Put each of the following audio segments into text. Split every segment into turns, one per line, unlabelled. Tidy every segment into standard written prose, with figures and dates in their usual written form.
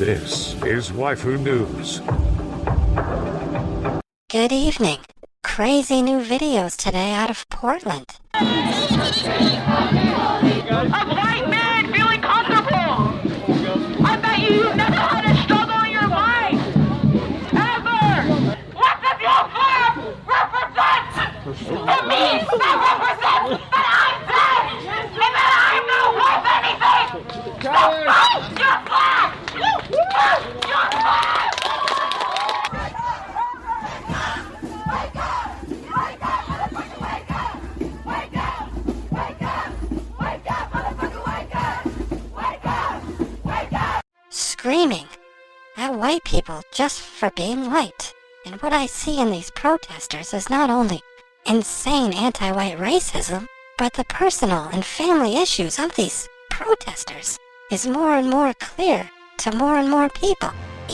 This is Waifu News.
Good evening. Crazy new videos today out of Portland.
A white man feeling comfortable! I bet you've never had a struggle in your life! Ever! What does your flag represent? It means that represents that I'm dead! And that I'm not worth anything! So fight your flag! Fight your flag!
Screaming at white people just for being white. And what I see in these protesters is not only insane anti-white racism, but the personal and family issues of these protesters is more and more clear to more and more people.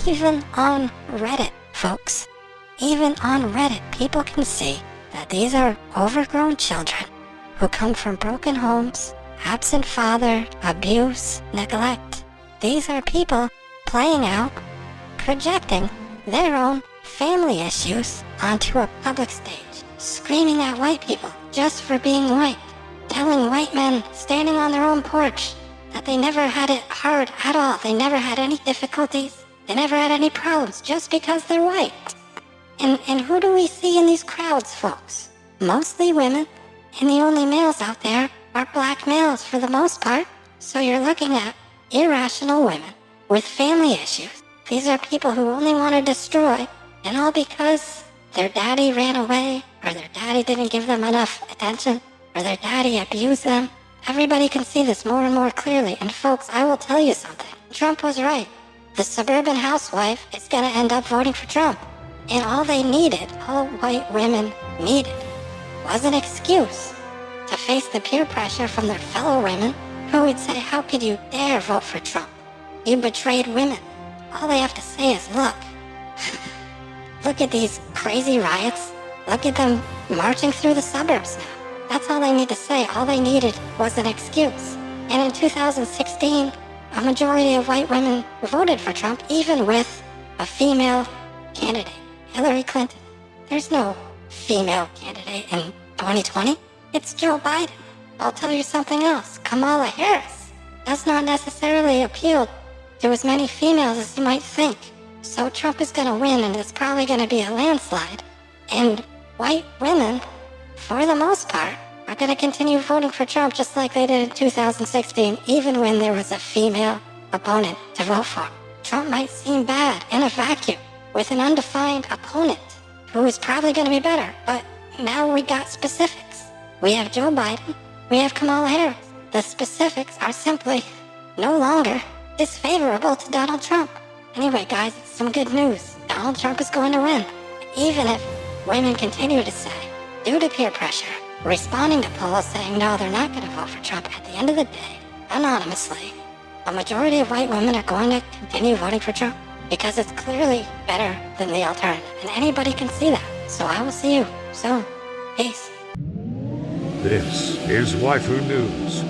Even on Reddit, folks. Even on Reddit, people can see that these are overgrown children who come from broken homes, absent father, abuse, neglect. These are people playing out, projecting their own family issues onto a public stage, screaming at white people just for being white, telling white men standing on their own porch that they never had it hard at all, they never had any difficulties, they never had any problems just because they're white. And who do we see in these crowds, folks? Mostly women, and the only males out there are black males for the most part, so you're looking at irrational women with family issues. These are people who only want to destroy, and all because their daddy ran away, or their daddy didn't give them enough attention, or their daddy abused them. Everybody can see this more and more clearly, and folks, I will tell you something. Trump was right. The suburban housewife is going to end up voting for Trump. And all they needed, all white women needed, was an excuse to face the peer pressure from their fellow women who would say, how could you dare vote for Trump? You betrayed women. All they have to say is, look. Look at these crazy riots. Look at them marching through the suburbs now. That's all they need to say. All they needed was an excuse. And in 2016, a majority of white women voted for Trump, even with a female candidate, Hillary Clinton. There's no female candidate in 2020. It's Joe Biden. I'll tell you something else. Kamala Harris does not necessarily appeal to as many females as you might think. So Trump is going to win, and it's probably going to be a landslide. And white women, for the most part, are going to continue voting for Trump just like they did in 2016, even when there was a female opponent to vote for. Trump might seem bad in a vacuum with an undefined opponent who is probably going to be better, but now we got specifics. We have Joe Biden. We have Kamala Harris. The specifics are simply no longer disfavorable to Donald Trump. Anyway, guys, it's some good news. Donald Trump is going to win. Even if women continue to say, due to peer pressure, responding to polls saying no, they're not going to vote for Trump, at the end of the day, anonymously, a majority of white women are going to continue voting for Trump because it's clearly better than the alternative. And anybody can see that. So I will see you soon. Peace.
This is Waifu News.